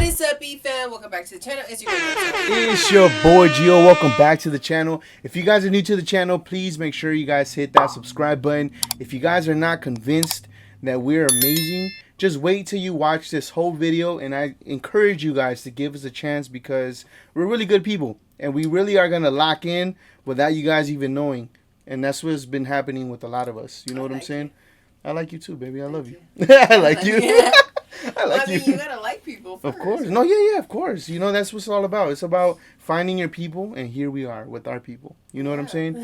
What is up, E-Fam? Welcome back to the channel. It's your boy Gio. Welcome back to the channel. If you guys are new to the channel, please make sure you guys hit that subscribe button. If you guys are not convinced that we're amazing, just wait till you watch this whole video, and I encourage you guys to give us a chance because we're really good people and we really are going to lock in without you guys even knowing. And that's what's been happening with a lot of us. You know what I'm saying? I like you too, baby. I love you. I like you. Yeah. I like you gotta like people first. Of course. No, yeah, of course. You know, that's what it's all about. It's about finding your people, and here we are with our people. You know what I'm saying?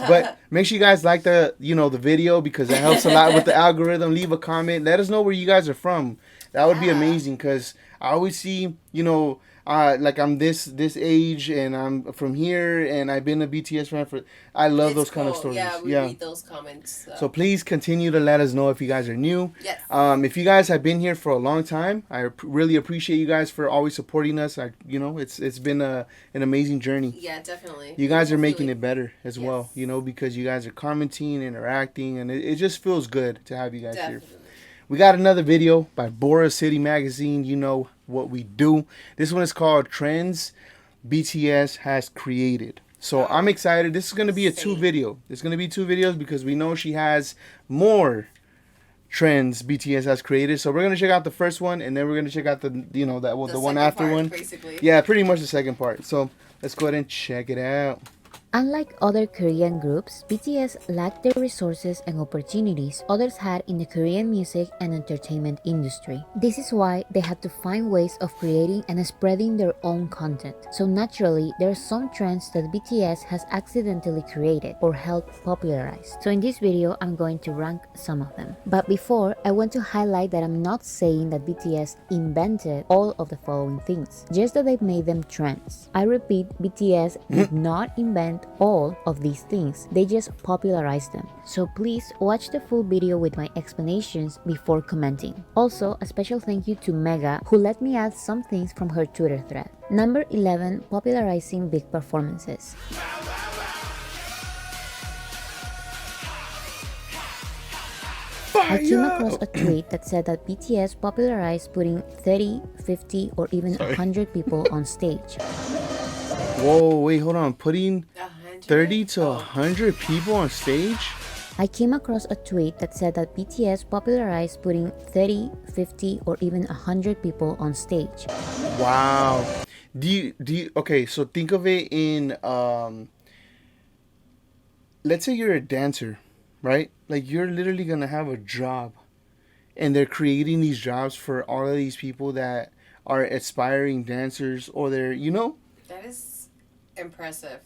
But make sure you guys like the video because it helps a lot with the algorithm. Leave a comment. Let us know where you guys are from. That would be amazing because I always see, like I'm this age and I'm from here and I've been a BTS fan for. I love those kind of stories. Yeah, we read those comments. So please continue to let us know if you guys are new. Yes. If you guys have been here for a long time, I really appreciate you guys for always supporting us. It's been an amazing journey. Yeah, definitely. You guys are making it better as well. Because you guys are commenting, interacting, and it just feels good to have you guys here. We got another video by Boracity magazine. You know what we do. This one is called Trends BTS Has Created. So I'm excited. This is going to be a two video. It's going to be two videos because we know she has more trends BTS has created. So we're going to check out the first one and then we're going to check out the one after one. Basically. Yeah, pretty much the second part. So let's go ahead and check it out. Unlike other Korean groups, BTS lacked the resources and opportunities others had in the Korean music and entertainment industry. This is why they had to find ways of creating and spreading their own content. So naturally, there are some trends that BTS has accidentally created or helped popularize. So in this video, I'm going to rank some of them. But before, I want to highlight that I'm not saying that BTS invented all of the following things, just that they made them trends. I repeat, BTS did not invent all of these things, they just popularized them. So please watch the full video with my explanations before commenting. Also, a special thank you to Mega who let me add some things from her Twitter thread. Number 11, popularizing big performances. I came across a tweet that said that BTS popularized putting 30, 50, or even 100 people on stage. Whoa, wait, hold on. Putting 30 to 100 people on stage? I came across a tweet that said that BTS popularized putting 30, 50, or even 100 people on stage. Wow. Okay, so think of it in, let's say you're a dancer, right? Like you're literally going to have a job and they're creating these jobs for all of these people that are aspiring dancers or they're, That is impressive.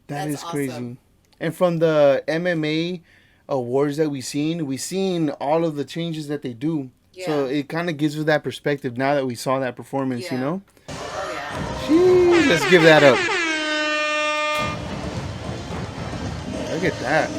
That is crazy. Awesome. And from the MMA awards that we've seen all of the changes that they do. Yeah. So it kind of gives us that perspective now that we saw that performance, Oh, yeah. Jeez, let's give that up. Look at that.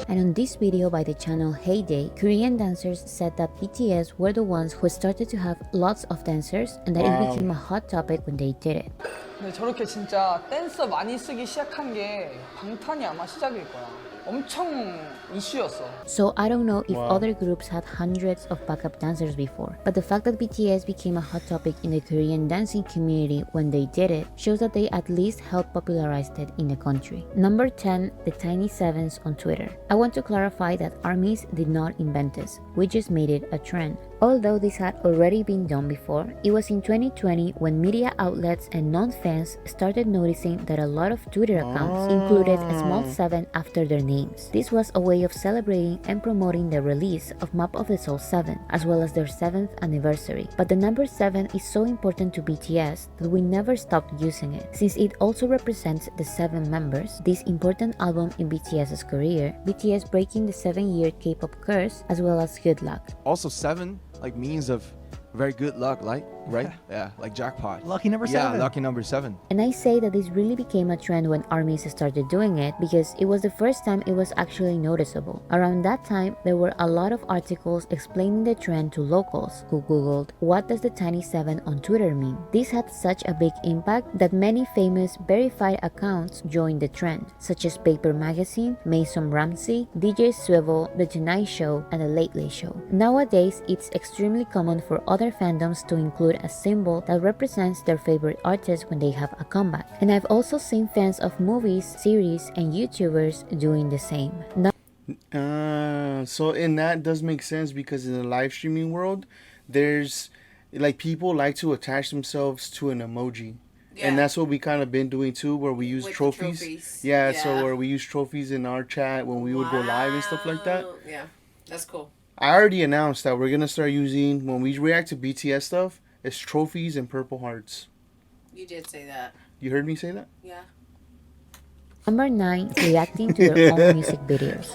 And on this video by the channel Heyday, Korean dancers said that BTS were the ones who started to have lots of dancers and that it became a hot topic when they did it. 근데 저렇게 진짜 댄서 많이 쓰기 시작한 게 방탄이 아마 시작일 거야. 엄청 이슈였어. So I don't know if other groups had hundreds of backup dancers before, but the fact that BTS became a hot topic in the Korean dancing community when they did it shows that they at least helped popularize it in the country. Number 10, the Tiny Sevens on Twitter. I want to clarify that ARMYs did not invent this, we just made it a trend. Although this had already been done before, it was in 2020 when media outlets and non-fans started noticing that a lot of Twitter accounts included a small 7 after their names. This was a way of celebrating and promoting the release of Map of the Soul 7, as well as their 7th anniversary. But the number 7 is so important to BTS that we never stopped using it, since it also represents the 7 members, this important album in BTS's career, BTS breaking the 7-year K-pop curse, as well as Good Luck. Also 7 means of very good luck, right? Yeah, like jackpot. Lucky number 7. Yeah, lucky number 7. And I say that this really became a trend when ARMYs started doing it because it was the first time it was actually noticeable. Around that time, there were a lot of articles explaining the trend to locals who googled, what does the Tiny 7 on Twitter mean? This had such a big impact that many famous verified accounts joined the trend, such as Paper Magazine, Mason Ramsey, DJ Swivel, The Tonight Show, and The Late Late Show. Nowadays, it's extremely common for other fandoms to include a symbol that represents their favorite artist when they have a comeback. And I've also seen fans of movies, series, and YouTubers doing the same. So in that does make sense because in the live streaming world, there's like people like to attach themselves to an emoji. Yeah. And that's what we kind of been doing too, where we use With the trophies. trophies. Yeah, Yeah. so where we use trophies in our chat when we would go live and stuff like that. Wow. Yeah, that's cool. I already announced that we're gonna start using when we react to BTS stuff, it's trophies and purple hearts. You did say that. You heard me say that? Yeah. Number 9, reacting to their own music videos.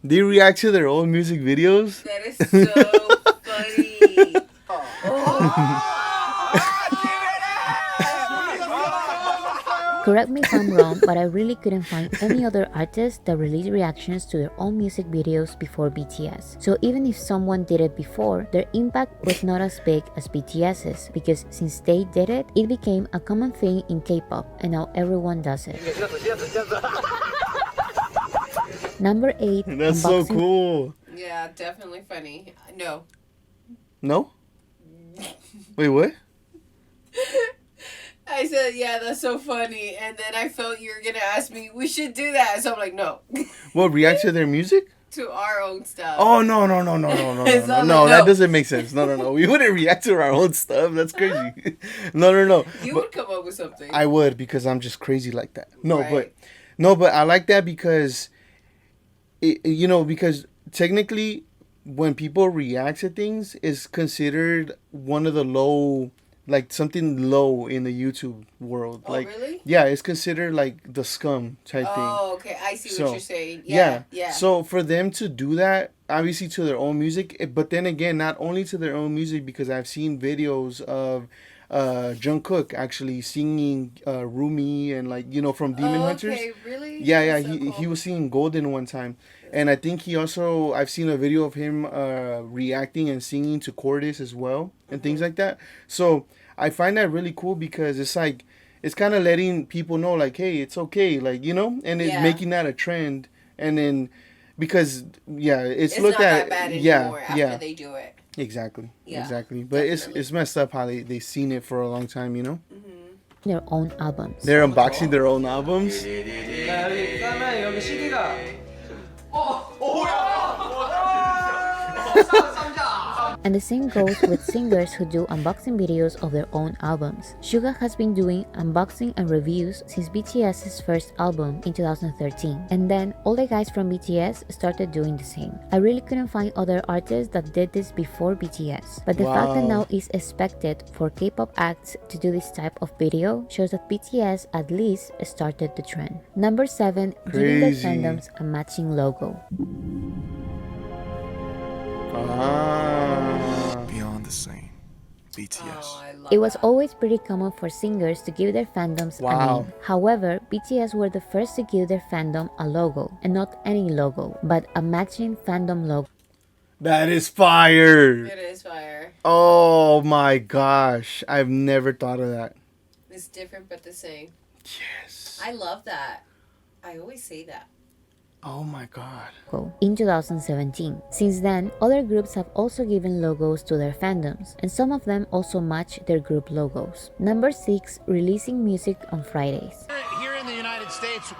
They react to their own music videos. That is so funny. Correct me if I'm wrong, but I really couldn't find any other artist that released reactions to their own music videos before BTS. So even if someone did it before, their impact was not as big as BTS's, because since they did it, it became a common thing in K-pop, and now everyone does it. Number 8, That's so unboxing. cool. Yeah, definitely funny. No. No? Wait, what? I said, yeah, that's so funny. And then I felt you were going to ask me, we should do that. So I'm like, no. What, react to their music? To our own stuff. Oh, no, It's all no, like, that no. doesn't make sense. No. We wouldn't react to our own stuff. That's crazy. No. You But would come up with something. I would because I'm just crazy like that. Right. But I like that because, because technically when people react to things, it's considered one of the low, like something low in the YouTube world. Oh, like, really? yeah, it's considered like the scum type thing. Oh, okay. I see So, what you're saying. Yeah. So for them to do that, obviously to their own music, but then again, not only to their own music, because I've seen videos of Jungkook actually singing Rumi and from Demon Hunters. Okay, really? Yeah, That's so he cool. was singing Golden one time. And I think I've seen a video of him reacting and singing to Cordis as well and things like that. So I find that really cool because it's like, it's kind of letting people know like, hey, it's okay. Like, and it's Yeah. making that a trend. And then, because, it's It's looked not at. that bad anymore after yeah. they do it. Exactly. Yeah, Exactly. But definitely. it's messed up how they seen it for a long time, Their own albums. They're unboxing their own albums. 자, 여기 그다음에 여기 CD가 And the same goes with singers who do unboxing videos of their own albums. Suga has been doing unboxing and reviews since BTS's first album in 2013. And then all the guys from BTS started doing the same. I really couldn't find other artists that did this before BTS. But the fact that now it's expected for K-pop acts to do this type of video shows that BTS at least started the trend. Number 7, giving their Crazy. fandoms a matching logo. Beyond the same. BTS. Oh, I love It was that. always pretty common for singers to give their fandoms a Wow. name. However, BTS were the first to give their fandom a logo, and not any logo, but a matching fandom logo. That is fire. It is fire. Oh my gosh. I've never thought of that. It's different but the same. Yes. I love that. I always say that. Oh my god. In 2017. Since then, other groups have also given logos to their fandoms, and some of them also match their group logos. Number 6, releasing music on Fridays. Here in the United States,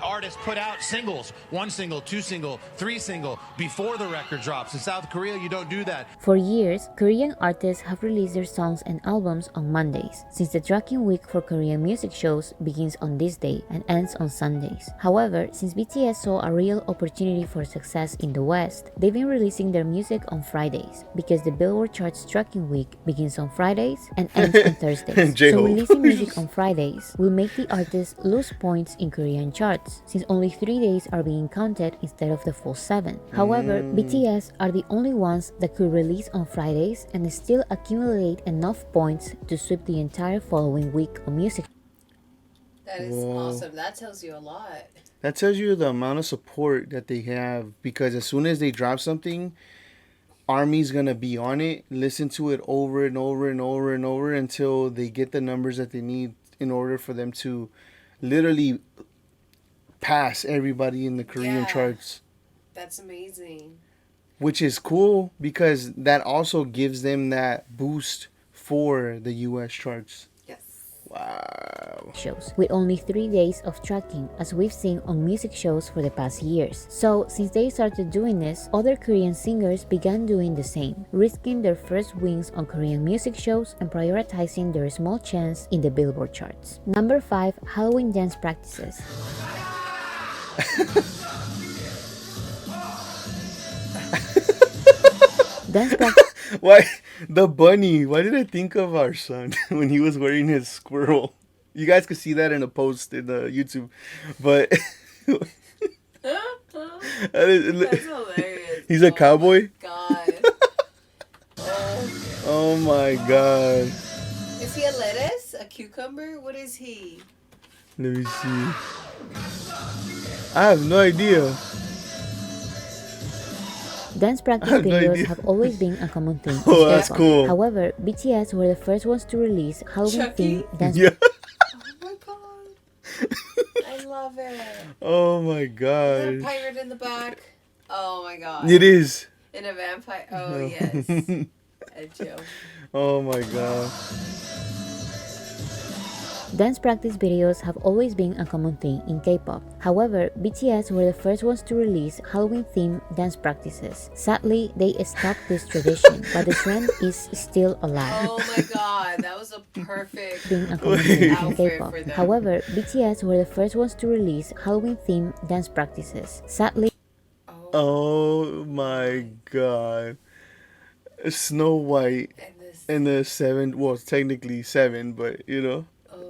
artists put out singles, 1 single, 2 single, 3 single, before the record drops. In South Korea, you don't do that. For years, Korean artists have released their songs and albums on Mondays, since the tracking week for Korean music shows begins on this day and ends on Sundays. However, since BTS saw a real opportunity for success in the West, they've been releasing their music on Fridays, because the Billboard charts tracking week begins on Fridays and ends on Thursdays. So J-Hope. releasing music on Fridays will make the artist lose points in Korean charts, since only 3 days are being counted instead of the full 7. However, BTS are the only ones that could release on Fridays and still accumulate enough points to sweep the entire following week of music. That is awesome. That tells you a lot. That tells you the amount of support that they have, because as soon as they drop something, Army's gonna be on it, listen to it over and over and over and over until they get the numbers that they need in order for them to literally pass everybody in the Korean Yeah. charts. That's amazing. Which is cool because that also gives them that boost before the US charts. Yes. Wow. Shows, with only 3 days of tracking, as we've seen on music shows for the past years. So, since they started doing this, other Korean singers began doing the same, risking their first wins on Korean music shows and prioritizing their small chance in the Billboard charts. Number 5. Halloween dance practices. Dance practices. Why the bunny? Why did I think of our son when he was wearing his squirrel? You guys could see that in a post in the YouTube, but That's hilarious. he's a cowboy. God. Oh my god. Is he a lettuce? A cucumber? What is he? Let me see. I have no idea. Dance practice have no videos idea. have always been a common thing. Oh, in that's K-pop. cool. However, BTS were the first ones to release Halloween-themed dance Yeah. Oh my god. I love it. Oh my Is that a god. pirate in the back? Oh my god. It is. And a vampire. Oh yes. A joke. Oh my god. Dance practice videos have always been a common thing in K-pop. However, BTS were the first ones to release Halloween-themed dance practices. Sadly, they stopped this tradition, but the trend is still alive. Oh my god. That was a perfect Being a common thing in outfit K-pop. for them. However, BTS were the first ones to release Halloween-themed dance practices. Sadly, Oh my god. Snow White And this. and the 7, well, it's technically 7, but you know. Oh.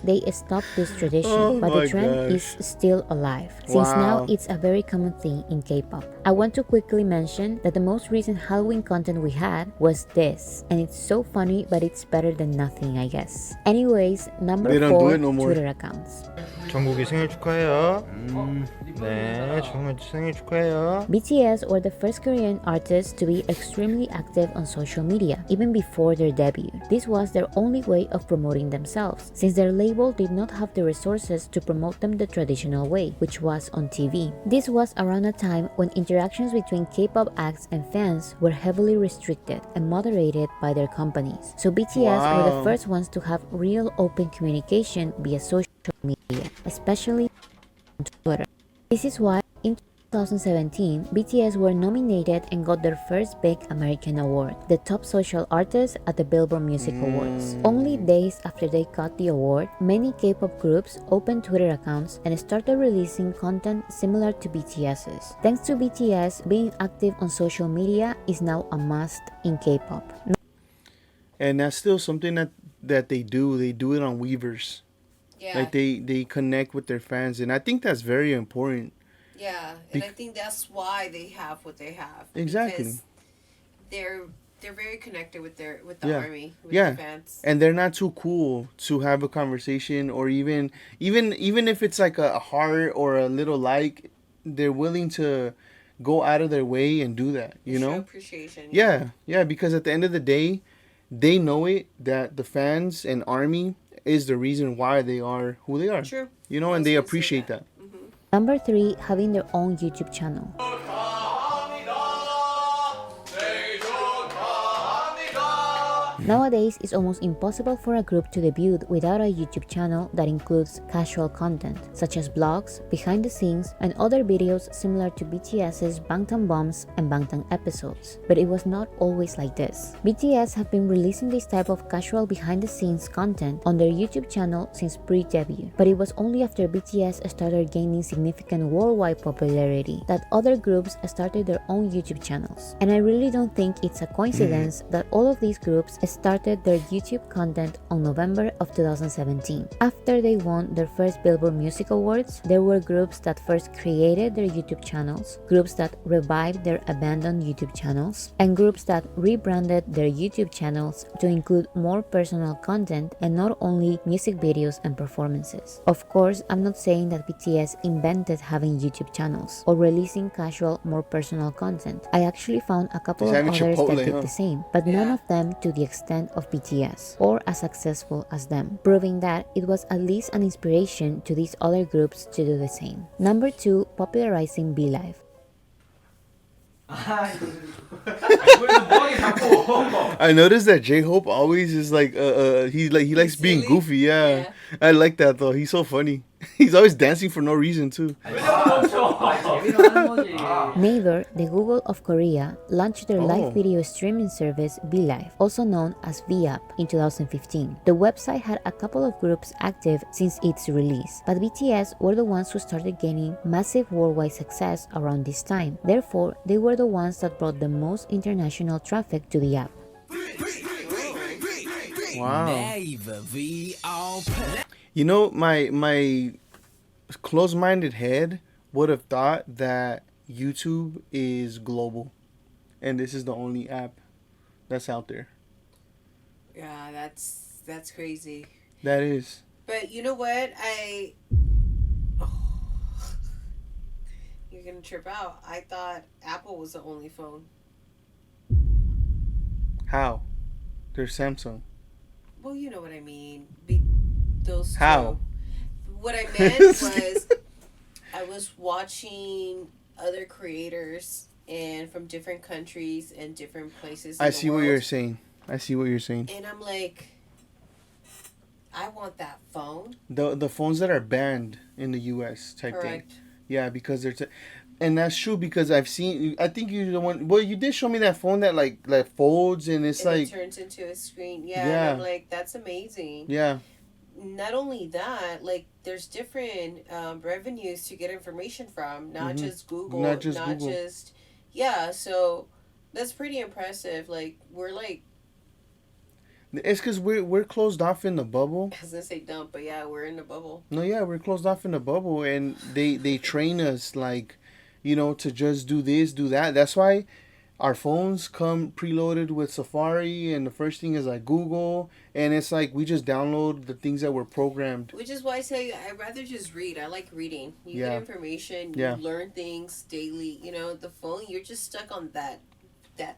they stopped this tradition, Oh but my the trend gosh. is still alive, since now Wow. it's a very common thing in K-pop. I want to quickly mention that the most recent Halloween content we had was this, and it's so funny, but it's better than nothing, I guess. Anyways, number They don't do 4, it no more. Twitter accounts. 정국이 생일 축하해요. 네, 정말 생일 축하해요. BTS were the first Korean artists to be extremely active on social media, even before their debut. This was their only way of promoting themselves, since their label did not have the resources to promote them the traditional way, which was on TV. This was around a time when interactions between K-pop acts and fans were heavily restricted and moderated by their companies. So BTS were the Wow. first ones to have real open communication via social media, especially on Twitter. This is why in 2017, BTS were nominated and got their first big American award, the Top Social Artist at the Billboard Music Awards. Only days after they got the award, many K-pop groups opened Twitter accounts and started releasing content similar to BTS's. Thanks to BTS, being active on social media is now a must in K-pop. And that's still something that they do. They do it on Weavers. Yeah. Like they connect with their fans, and I think that's very important. Yeah, and I think that's why they have what they have. Exactly. Because they're very connected with the Yeah. army, with Yeah. the fans. And they're not too cool to have a conversation, or even if it's like a heart or a little like, they're willing to go out of their way and do that, you Show know? appreciation. Yeah, because at the end of the day, they know it that the fans and army is the reason why they are who they are. True. You know, I and was they gonna say appreciate that. that. Number 3, having their own YouTube channel. Nowadays, it's almost impossible for a group to debut without a YouTube channel that includes casual content, such as vlogs, behind the scenes, and other videos similar to BTS's Bangtan Bombs and Bangtan episodes. But it was not always like this. BTS have been releasing this type of casual behind the scenes content on their YouTube channel since pre-debut. But it was only after BTS started gaining significant worldwide popularity that other groups started their own YouTube channels. And I really don't think it's a coincidence that all of these groups started their YouTube content on November of 2017. After they won their first Billboard Music Awards, there were groups that first created their YouTube channels, groups that revived their abandoned YouTube channels, and groups that rebranded their YouTube channels to include more personal content and not only music videos and performances. Of course, I'm not saying that BTS invented having YouTube channels or releasing casual, more personal content. I actually found a couple of Having others Chipotle, that did huh? the same, but none of them to the extent of BTS or as successful as them, proving that it was at least an inspiration to these other groups to do the same. Number 2, popularizing VLIVE. I noticed that J-Hope always is like he likes being silly. goofy. Yeah. I like that though. He's so funny. He's always dancing for no reason too. Naver, the Google of Korea, launched their Oh. live video streaming service VLIVE, also known as VApp, in 2015. The website had a couple of groups active since its release, but BTS were the ones who started gaining massive worldwide success around this time. Therefore, they were the ones that brought the most international traffic to the app. Wow. You know, my close-minded head would have thought that YouTube is global, and this is the only app that's out there. Yeah, that's crazy. That is. But you know what? You're gonna trip out. I thought Apple was the only phone. How? There's Samsung. Well, you know what I mean. Those How? two. What I meant was, I was watching other creators and from different countries and different places. I see what you're saying. I see what you're saying. And I'm like, I want that phone. The phones that are banned in the U.S. type Correct. thing. Yeah, because they're and that's true because I've seen. I think you're the one. Well, you did show me that phone that like folds and it's And like. it turns into a screen. Yeah. Yeah. And I'm like, that's amazing. Yeah. Not only that, like there's different revenues to get information from, not just Google, Not just Google. yeah. So that's pretty impressive. Like we're like, It's because we're closed off in the bubble. I was gonna say dumb, but yeah, we're in the bubble. No, yeah, we're closed off in the bubble, and they train us like, you know, to just do this, do that. That's why our phones come preloaded with Safari, and the first thing is like Google, and it's like we just download the things that were programmed. Which is why I say I'd rather just read. I like reading. You Yeah. get information. Yeah. You learn things daily. You know, the phone, you're just stuck on that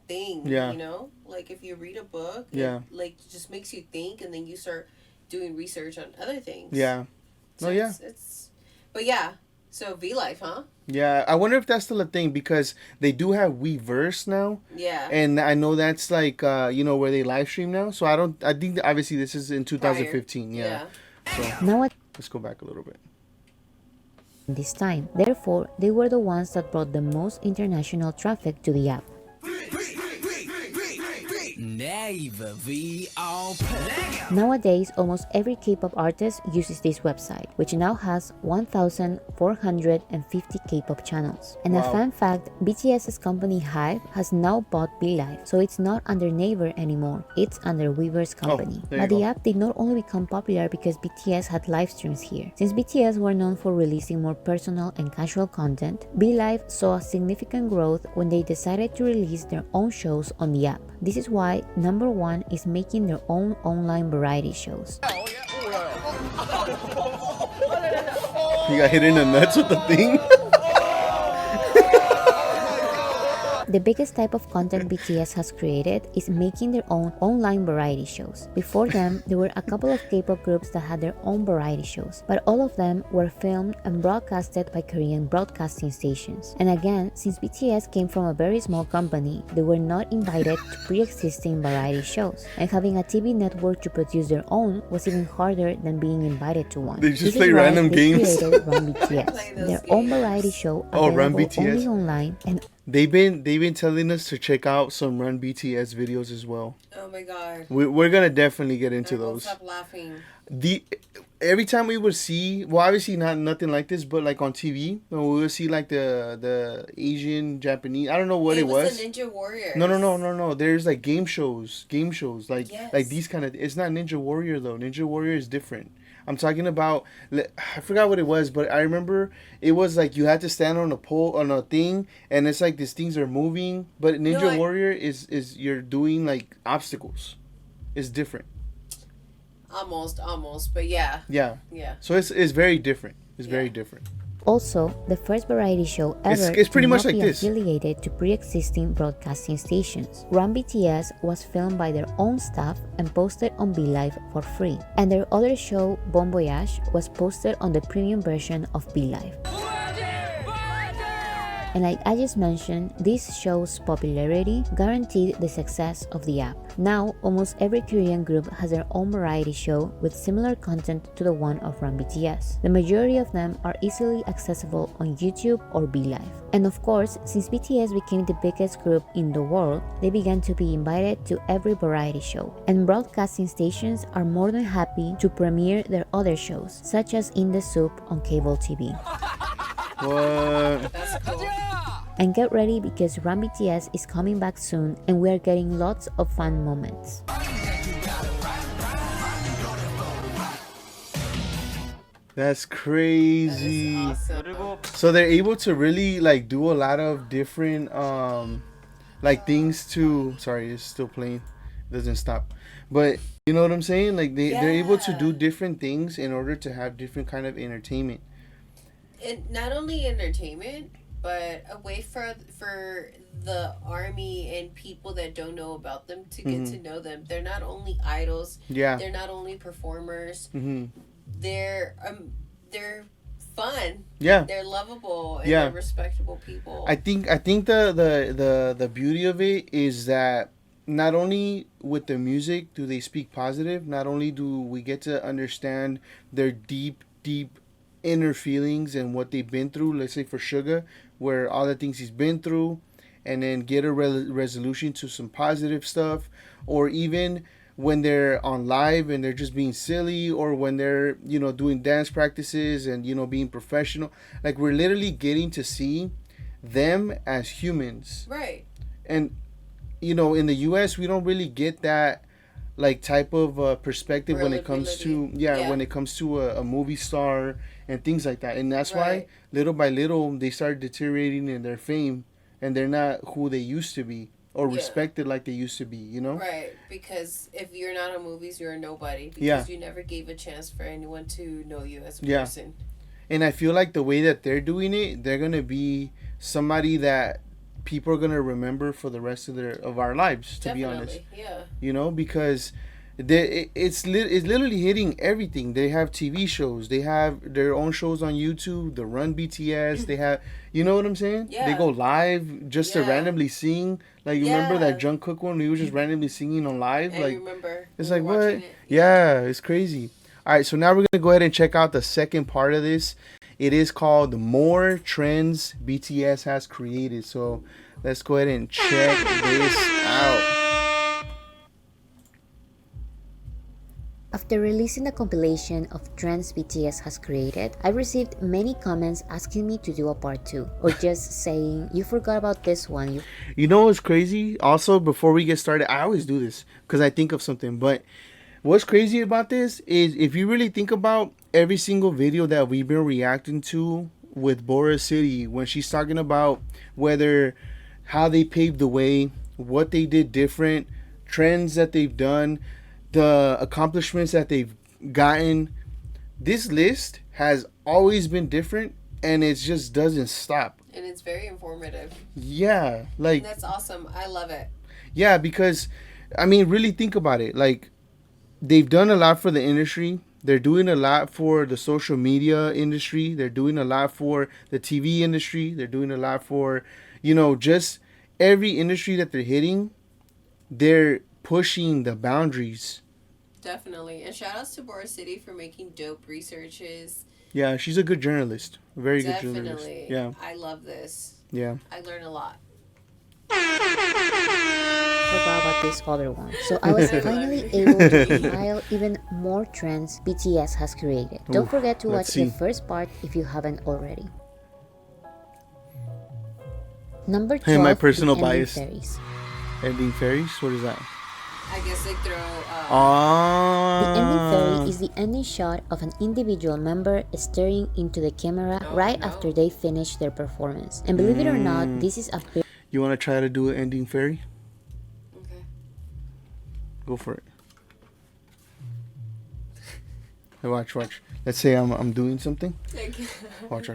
thing. Yeah. You know, like if you read a book, Yeah. it, like just makes you think, and then you start doing research on other things. Yeah. So Oh, yeah. It's, but yeah. So VLIVE, huh? Yeah, I wonder if that's still a thing because they do have Weverse now, Yeah. and I know that's like you know where they live stream now. So I think that obviously this is in 2015. Yeah. So Now at let's go back a little bit. this time, therefore, they were the ones that brought the most international traffic to the app. Nowadays, almost every K-pop artist uses this website, which now has 1,450 K-pop channels. And a Wow. fun fact, BTS's company HYBE has now bought BLIVE, so it's not under Naver anymore, it's under Weverse company. there you But the go. app did not only become popular because BTS had live streams here. Since BTS were known for releasing more personal and casual content, BLIVE saw a significant growth when they decided to release their own shows on the app. This is why number one is making their own online variety shows. You got hit in the nuts with the thing. The biggest type of content BTS has created is making their own online variety shows. Before them, there were a couple of K-pop groups that had their own variety shows, but all of them were filmed and broadcasted by Korean broadcasting stations. And again, since BTS came from a very small company, they were not invited to pre-existing variety shows, and having a TV network to produce their own was even harder than being invited to one. They just This is play why random they games. created Run Play BTS, those their own games. variety show Oh, Run available BTS. only online and They've been telling us to check out some Run BTS videos as well. Oh my god. We're gonna definitely get into I won't those. stop laughing. Every time we would see, well, obviously nothing like this, but like on TV, when we would see like the Asian, Japanese, I don't know what it was. The Ninja Warrior. No. There's like game shows, like Yes. like these kind of. It's not Ninja Warrior though. Ninja Warrior is different. I'm talking about. I forgot what it was, but I remember it was like you had to stand on a pole on a thing, and it's like these things are moving. But Ninja Warrior is you're doing like obstacles. It's different. Almost, but yeah. Yeah. Yeah. So it's very different. It's very different. also the first variety show ever It's pretty to much not like be this. affiliated to pre-existing broadcasting stations. Run BTS was filmed by their own staff and posted on BLIVE for free, and their other show, Bon Voyage, was posted on the premium version of BLIVE. And like I just mentioned, this show's popularity guaranteed the success of the app. Now, almost every Korean group has their own variety show with similar content to the one of from BTS. The majority of them are easily accessible on YouTube or VLIVE. And of course, since BTS became the biggest group in the world, they began to be invited to every variety show. And broadcasting stations are more than happy to premiere their other shows, such as In the Soup on cable TV. What? That's cool. And get ready because Run BTS is coming back soon and we are getting lots of fun moments. That's crazy. That is awesome. So they're able to really like do a lot of different like things to. Sorry, it's still playing. It doesn't stop. But you know what I'm saying? Like they're able to do different things in order to have different kind of entertainment. And not only entertainment, but a way for the army and people that don't know about them to get to know them. They're not only idols. Yeah. They're not only performers. Mm-hmm. They're fun. Yeah. They're lovable and Yeah. they're respectable people. I think the beauty of it is that not only with the music do they speak positive, not only do we get to understand their deep inner feelings and what they've been through. Let's say for Sugar, where all the things he's been through, and then get a resolution to some positive stuff, or even when they're on live and they're just being silly, or when they're doing dance practices and being professional. Like we're literally getting to see them as humans, right. and in the US we don't really get that like type of perspective when it comes to when it comes to a movie star and things like that. And that's why little by little they start deteriorating in their fame and they're not who they used to be or respected like they used to be, Right, because if you're not in movies, you're a nobody, because you never gave a chance for anyone to know you as a person. And I feel like the way that they're doing it, they're gonna be somebody that people are gonna remember for the rest of our lives. To be honest, because it's literally hitting everything. They have TV shows, they have their own shows on YouTube. The Run BTS, they have, you know what I'm saying? Yeah. They go live just to randomly sing. Like you remember that Jungkook one? He was just randomly singing on live. I like remember. It's like what? Yeah, it's crazy. All right, so now we're gonna go ahead and check out the second part of this. It is called More Trends BTS Has Created. So let's go ahead and check this out. After releasing the compilation of trends BTS has created, I received many comments asking me to do a part 2, or just saying, you forgot about this one. You know what's crazy? Also, before we get started, I always do this because I think of something. But what's crazy about this is if you really think about every single video that we've been reacting to with Boracity, when she's talking about how they paved the way, what they did different, trends that they've done, the accomplishments that they've gotten, this list has always been different and it just doesn't stop. And it's very informative. Yeah, like and that's awesome. I love it. Yeah, because I mean, really think about it. Like they've done a lot for the industry. They're doing a lot for the social media industry. They're doing a lot for the TV industry. They're doing a lot for, just every industry that they're hitting. They're pushing the boundaries. Definitely. And shout outs to Boracity for making dope researches. Yeah, she's a good journalist. A very good journalist. Definitely. Yeah. I love this. Yeah. I learn a lot. Forgot about this other one. So I was finally able to compile even more trends BTS has created. Don't forget to watch the first part if you haven't already. Number 12, my personal the bias. Ending Fairies. Ending Fairies? What is that? I guess they throw... The ending fairy is the ending shot of an individual member staring into the camera after they finish their performance. And believe it or not, this is a... You want to try to do an ending fairy? Okay. Go for it. Hey, watch. Let's say I'm doing something. Watch.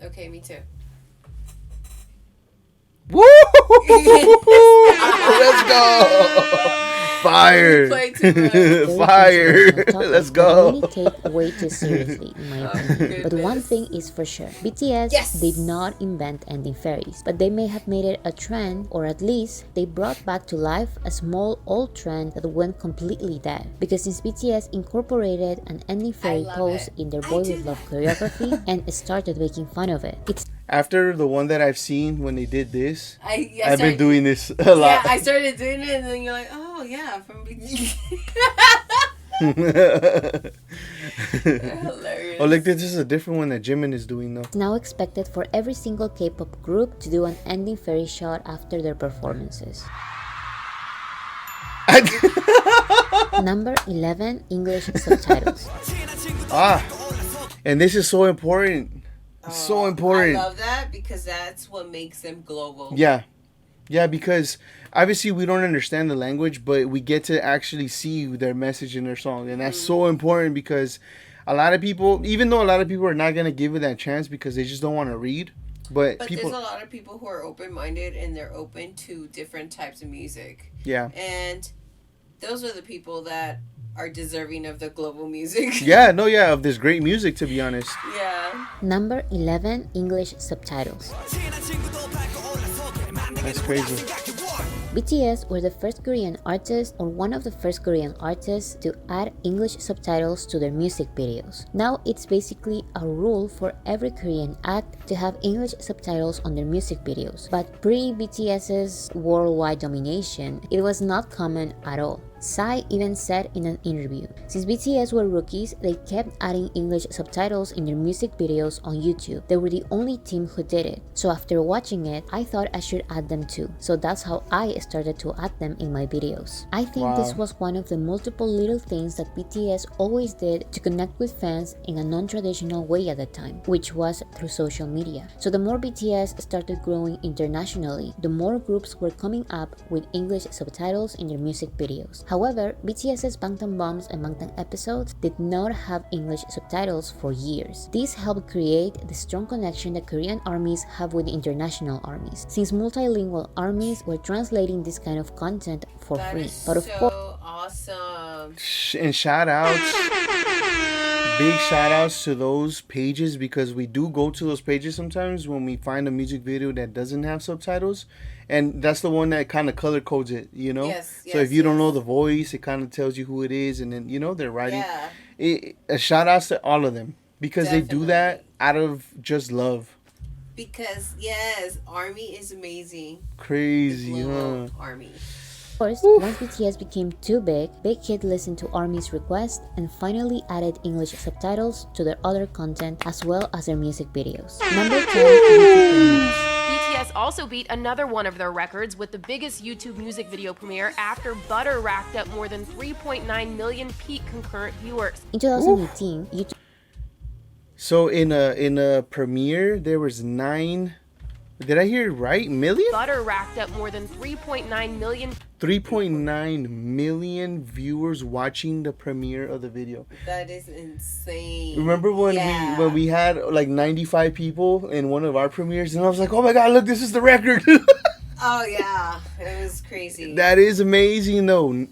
Okay, me too. Woo! Let's go! Fire. Play too much. Very Fire. controversial topic Let's that go. many take way too seriously, in my opinion. But one thing is for sure, BTS Yes. did not invent ending fairies, but they may have made it a trend, or at least they brought back to life a small old trend that went completely dead. Because since BTS incorporated an ending fairy love pose it. in their I Boy do With Love choreography and started making fun of it. It's After the one that I've seen when they did this, I I've been started- doing this a Yeah, lot. I started doing it, and then you're like, oh yeah, from beginning. Hilarious. Oh, look, this is a different one that Jimin is doing though. now expected for every single K-pop group to do an ending fairy shot after their performances. Number 11, English subtitles. And this is so important. So important. I love that because that's what makes them global. Yeah. Yeah, because obviously we don't understand the language, but we get to actually see their message in their song. And that's so important because a lot of people, even though a lot of people are not going to give it that chance because they just don't want to read, but people... there's a lot of people who are open-minded and they're open to different types of music. Yeah. And those are the people that are deserving of the global music. Yeah, no, yeah, of this great music, to be honest. Yeah. Number 11, English subtitles. That's crazy. BTS were the first Korean artists, or one of the first Korean artists, to add English subtitles to their music videos. Now it's basically a rule for every Korean act to have English subtitles on their music videos. But pre-BTS's worldwide domination, it was not common at all. Psy even said in an interview, since BTS were rookies, they kept adding English subtitles in their music videos on YouTube. They were the only team who did it. So after watching it, I thought I should add them too. So that's how I started to add them in my videos. I think this was one of the multiple little things that BTS always did to connect with fans in a non-traditional way at the time, which was through social media. So the more BTS started growing internationally, the more groups were coming up with English subtitles in their music videos. However, BTS's Bangtan Bombs and Bangtan episodes did not have English subtitles for years. This helped create the strong connection that Korean armies have with international armies, since multilingual armies were translating this kind of content for That free. is But of course, so awesome. And shout outs, big shout outs to those pages, because we do go to those pages sometimes when we find a music video that doesn't have subtitles, and that's the one that kind of color codes it, you know. Yes, so if you don't yes. know the voice, it kind of tells you who it is, and then, you know, they're writing. Yeah. A shout outs to all of them, because they do that Definitely. out of just love. Because yes, Army is amazing. Crazy, Global huh? Army. once BTS became too big, Big Hit listened to ARMY's request and finally added English subtitles to their other content as well as their music videos. Number 10, YouTube premieres. BTS also beat another one of their records with the biggest YouTube music video premiere after Butter racked up more than 3.9 million peak concurrent viewers. In 2018, YouTube So in a premiere, there was 9. Did I hear it right? Million? Butter racked up more than 3.9 million 3.9 million viewers watching the premiere of the video. That is insane. Remember when we had like 95 people in one of our premieres, and I was like, oh my god, look, this is the record. Oh yeah, it was crazy. That is amazing though.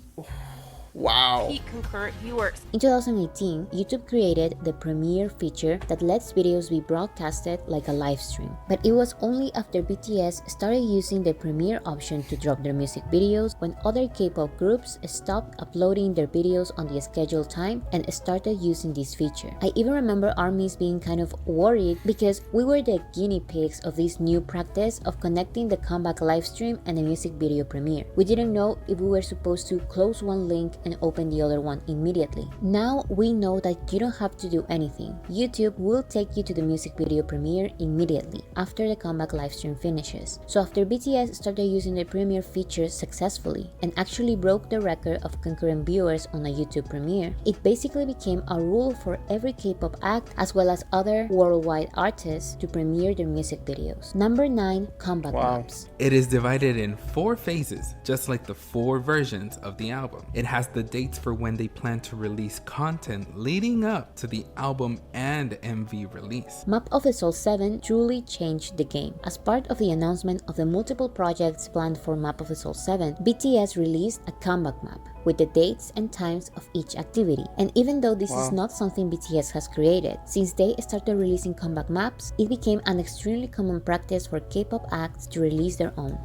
Wow. peak concurrent viewers. In 2018, YouTube created the premiere feature that lets videos be broadcasted like a live stream. But it was only after BTS started using the premiere option to drop their music videos when other K-pop groups stopped uploading their videos on the scheduled time and started using this feature. I even remember ARMYs being kind of worried because we were the guinea pigs of this new practice of connecting the comeback live stream and the music video premiere. We didn't know if we were supposed to close one link and open the other one immediately. Now we know that you don't have to do anything. YouTube will take you to the music video premiere immediately after the comeback livestream finishes. So after BTS started using the premiere feature successfully and actually broke the record of concurrent viewers on a YouTube premiere, it basically became a rule for every K-pop act as well as other worldwide artists to premiere their music videos. Number 9, Combat Mobs. It is divided in 4 phases, just like the 4 versions of the album. It has announced the dates for when they plan to release content leading up to the album and MV release. Map of the Soul 7 truly changed the game. As part of the announcement of the multiple projects planned for Map of the Soul 7, BTS released a comeback map with the dates and times of each activity. And even though this is not something BTS has created, since they started releasing comeback maps, it became an extremely common practice for K-pop acts to release their own.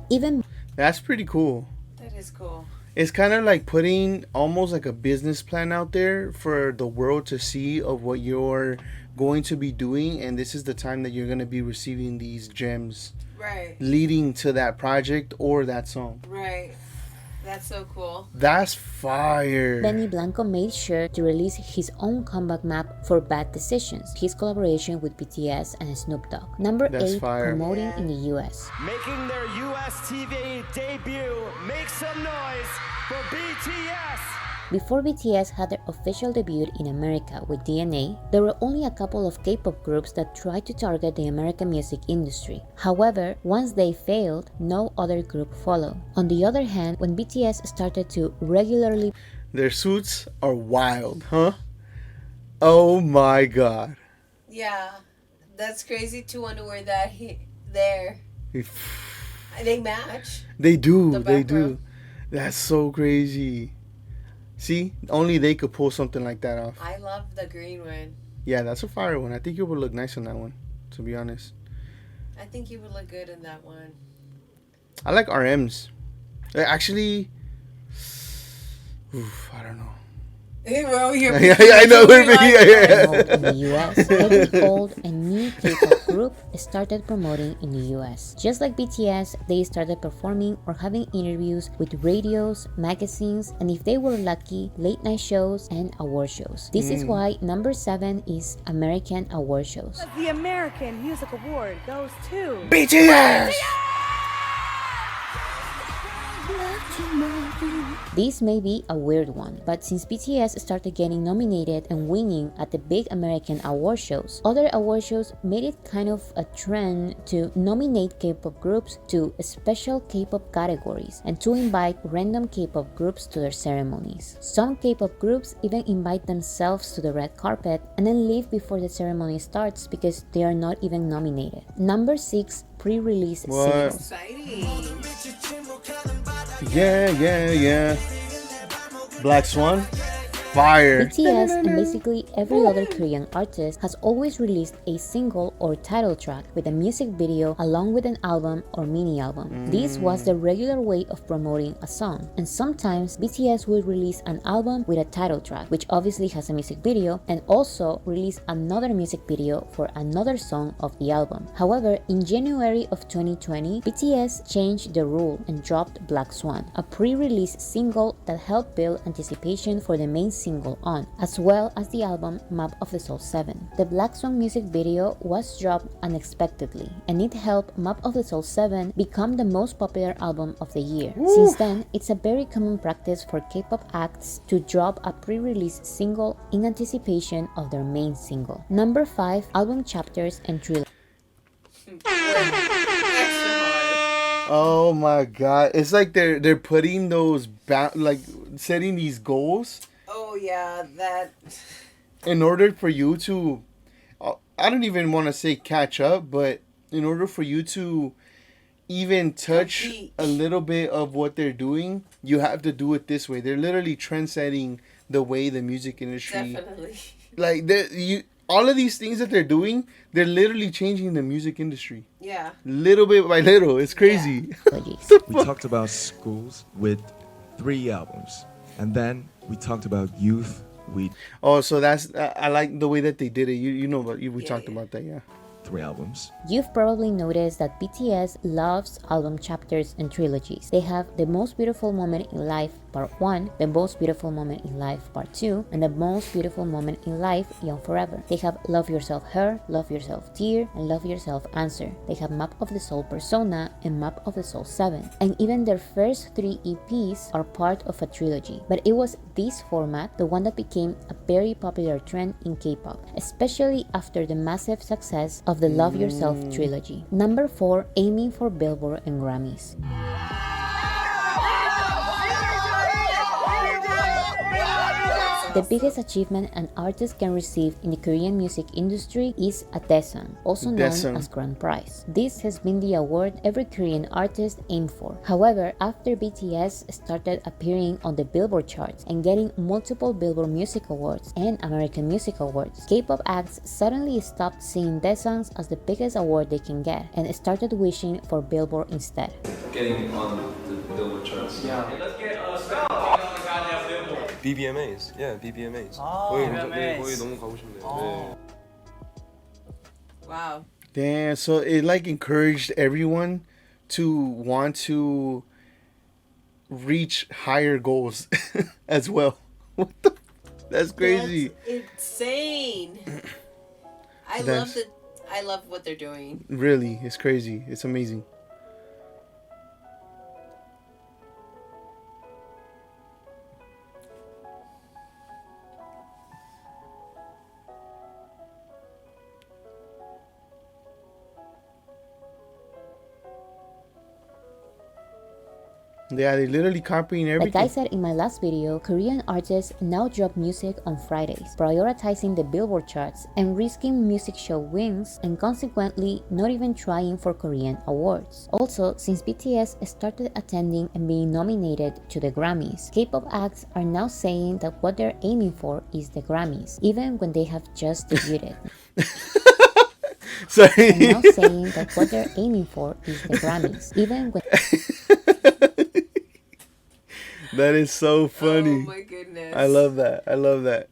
That's pretty cool. That is cool. It's kind of like putting almost like a business plan out there for the world to see of what you're going to be doing, and this is the time that you're going to be receiving these gems. Right. Leading to that project or that song. Right. That's so cool. That's fire. Benny Blanco made sure to release his own comeback map for Bad Decisions, his collaboration with BTS and Snoop Dogg. Number 8, promoting in the US. Making their US TV debut, make some noise for BTS. Before BTS had their official debut in America with DNA, there were only a couple of K-pop groups that tried to target the American music industry. However, once they failed, no other group followed. On the other hand, when BTS started to regularly... Their suits are wild, huh? Oh my god. Yeah, that's crazy to want to wear that there. They match. They do, they do. That's so crazy. See, only they could pull something like that off. I love the green one. Yeah, that's a fire one. I think you would look nice on that one, to be honest. I think you would look good in that one. I like RMs. Actually, I don't know. Well, I know. In the US, every old and new K-pop group started promoting in the US. Just like BTS, they started performing or having interviews with radios, magazines, and if they were lucky, late night shows and award shows. This is why number 7 is American award shows. The American Music Award goes to BTS! This may be a weird one, but since BTS started getting nominated and winning at the big American award shows, other award shows made it kind of a trend to nominate K-pop groups to special K-pop categories and to invite random K-pop groups to their ceremonies. Some K-pop groups even invite themselves to the red carpet and then leave before the ceremony starts because they are not even nominated. Number 6, pre-release singles. Exciting. Yeah. Black Swan, fire. BTS and basically every other Korean artist has always released a single or title track with a music video along with an album or mini album. This was the regular way of promoting a song, and sometimes BTS will release an album with a title track, which obviously has a music video, and also release another music video for another song of the album. However, in January of 2020, BTS changed the rule and dropped Black Swan, a pre-release single that helped build anticipation for the main single On, as well as the album Map of the Soul 7. The Black Swan music video was dropped unexpectedly, and it helped Map of the Soul 7 become the most popular album of the year. Since then, it's a very common practice for K-pop acts to drop a pre-release single in anticipation of their main single. Number 5, album chapters and trilogies. Oh my god, it's like they're putting those like setting these goals. Oh yeah, that. In order for you to, I don't even want to say catch up, but in order for you to even touch a little bit of what they're doing, you have to do it this way. They're literally trendsetting the way the music industry. Definitely. Like all of these things that they're doing, they're literally changing the music industry. Yeah. Little bit by little. It's crazy. Yeah. We talked about schools with 3 albums. And then we talked about youth with... Oh, so that's... I like the way that they did it. You know, we talked about that, yeah. 3 albums. You've probably noticed that BTS loves album chapters and trilogies. They have The Most Beautiful Moment in Life Part 1, The Most Beautiful Moment in Life Part 2, and The Most Beautiful Moment in Life Young Forever. They have Love Yourself Her, Love Yourself Dear, and Love Yourself Answer. They have Map of the Soul Persona and Map of the Soul 7. And even their first 3 EPs are part of a trilogy. But it was this format, the one that became a very popular trend in K-pop, especially after the massive success of the Love Yourself trilogy. Number 4, aiming for Billboard and Grammys. The biggest achievement an artist can receive in the Korean music industry is a Daesung, also known as Grand Prize. This has been the award every Korean artist aimed for. However, after BTS started appearing on the Billboard charts and getting multiple Billboard Music Awards and American Music Awards, K-pop acts suddenly stopped seeing Daesungs as the biggest award they can get and started wishing for Billboard instead. Getting on the Billboard charts. Yeah. Hey, let's get BBMAs. Yeah, BBMAs. 거기 너무 가고 싶네요. 네. Wow. Damn, so it like encouraged everyone to want to reach higher goals as well. What the? That's crazy. That's insane. I love what they're doing. Really, it's crazy. It's amazing. Yeah, they literally copying everything. Like I said in my last video, Korean artists now drop music on Fridays, prioritizing the Billboard charts and risking music show wins and consequently not even trying for Korean awards. Also, since BTS started attending and being nominated to the Grammys, K-pop acts are now saying that what they're aiming for is the Grammys, even when they have just debuted. Sorry. They're now saying that what they're aiming for is the Grammys, even when... That is so funny. Oh my goodness. I love that. I love that.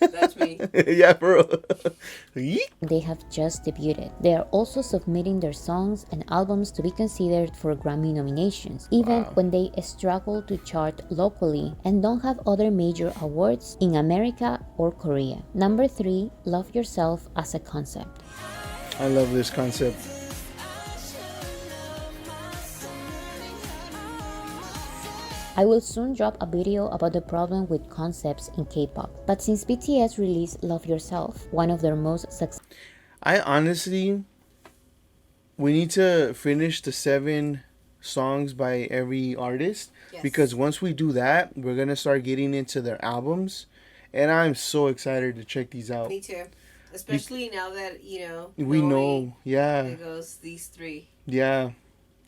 That's me. Yeah, bro. They have just debuted. They are also submitting their songs and albums to be considered for Grammy nominations, even when they struggle to chart locally and don't have other major awards in America or Korea. Number 3, love yourself as a concept. I love this concept. I will soon drop a video about the problem with concepts in K-pop. But since BTS released Love Yourself, one of their most successful... I honestly... We need to finish the 7 songs by every artist. Yes. Because once we do that, we're going to start getting into their albums. And I'm so excited to check these out. Me too. Especially now that, you know... We know, yeah. It goes these 3. Yeah.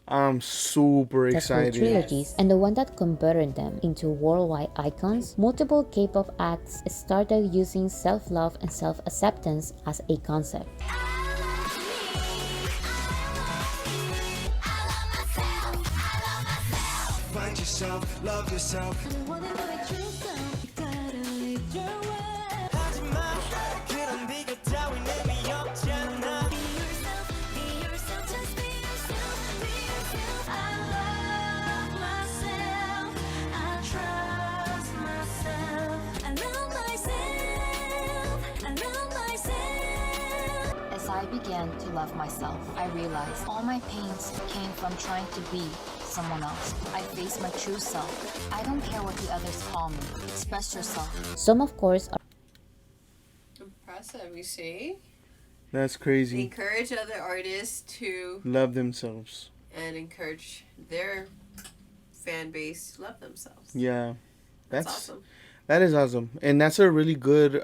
I'm super excited. Trilogies, and the one that converted them into worldwide icons, multiple K-pop acts started using self-love and self-acceptance as a concept. Find yourself, love yourself. As I began to love myself, I realized all my pains came from trying to be someone else. I face my true self. I don't care what the others call me. Express yourself. Some, of course, are impressive, you see? That's crazy. Encourage other artists to love themselves and encourage their fan base to love themselves. Yeah. That's awesome. That is awesome. And that's a really good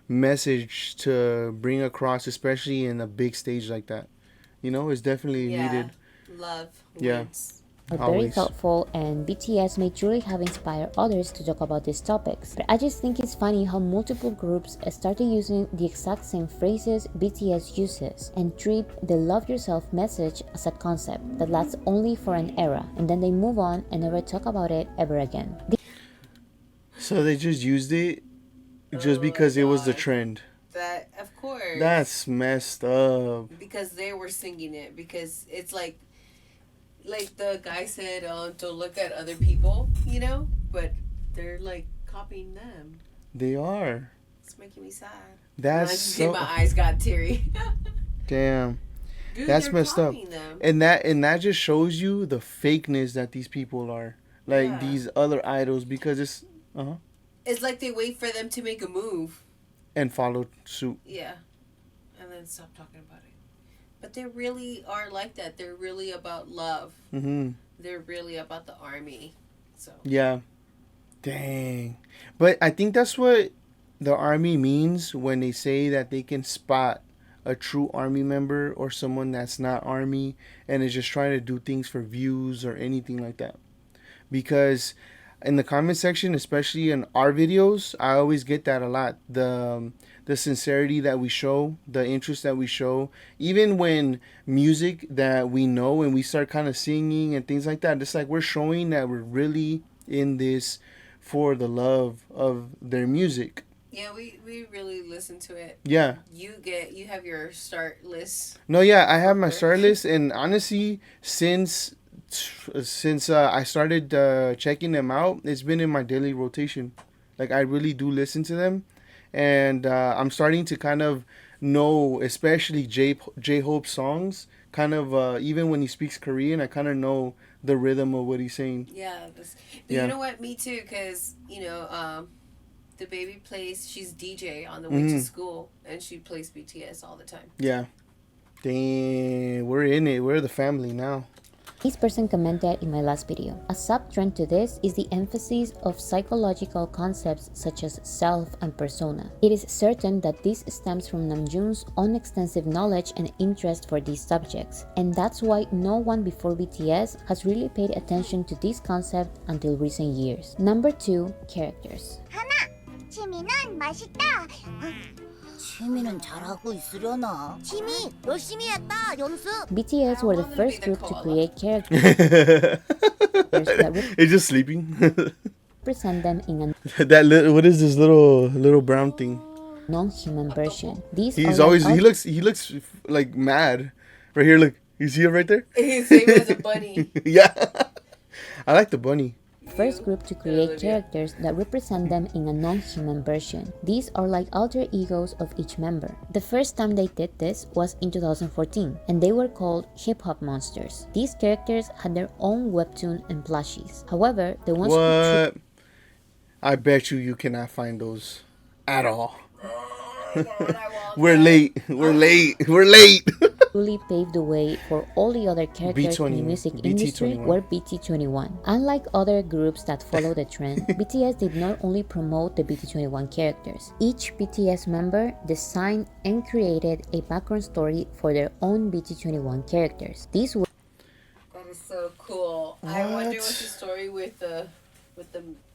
message to bring across, especially in a big stage like that. You know, it's definitely needed. Love wins. Are very thoughtful, and BTS may truly have inspired others to talk about these topics. But I just think it's funny how multiple groups started using the exact same phrases BTS uses and treat the love yourself message as a concept that lasts only for an era, and then they move on and never talk about it ever again. So they just used it just because it was the trend. That, of course. That's messed up. Because they were singing it. Because it's like the guy said, to look at other people, you know? But they're like copying them. They are. It's making me sad. That's so... My eyes got teary. Damn. Dude, that's messed up. Them. And that just shows you the fakeness that these people are. Like these other idols, because it's... It's like they wait for them to make a move. And follow suit. Yeah. And then stop talking about it. But they really are like that. They're really about love. Mm-hmm. They're really about the army. So. Yeah. Dang. But I think that's what the army means when they say that they can spot a true army member or someone that's not army and is just trying to do things for views or anything like that. Because in the comment section, especially in our videos, I always get that a lot. The sincerity that we show, the interest that we show, even when music that we know and we start kind of singing and things like that, it's like we're showing that we're really in this for the love of their music. Yeah, we really listen to it. Yeah. You have your start list. No, yeah, I have my start list, and honestly, since I started checking them out, it's been in my daily rotation. Like, I really do listen to them, and I'm starting to kind of know, especially J-Hope's songs. Kind of even when he speaks Korean, I kind of know the rhythm of what he's saying. Yeah, but you know what? Me too, because the baby she's DJ on the way to school, and she plays BTS all the time. Yeah. Dang, we're in it. We're the family now. This person commented in my last video. A sub-trend to this is the emphasis of psychological concepts such as self and persona. It is certain that this stems from Namjoon's own extensive knowledge and interest for these subjects, and that's why no one before BTS has really paid attention to this concept until recent years. Number 2, characters. 취미는 맛있다. 취미는 잘하고 있으려나? 취미 열심히 했다. 연습. BTS were the first group to create characters It's just sleeping. represent them in That what is this little brown thing? non-human version. He looks like mad. Right here, look. You see it right there? He's same as a bunny. Yeah. I like the bunny. First group to create characters that represent them in a non-human version. These are like alter egos of each member. The first time they did this was in 2014, and they were called hip-hop monsters. These characters had their own webtoon and plushies. However, the ones What? I bet you cannot find those at all. We're late. truly paved the way for all the other characters in the music industry were BT21. Unlike other groups that follow the trend, BTS did not only promote the BT21 characters. Each BTS member designed and created a background story for their own BT21 characters. These were That is so cool. What? I wonder what's the story with the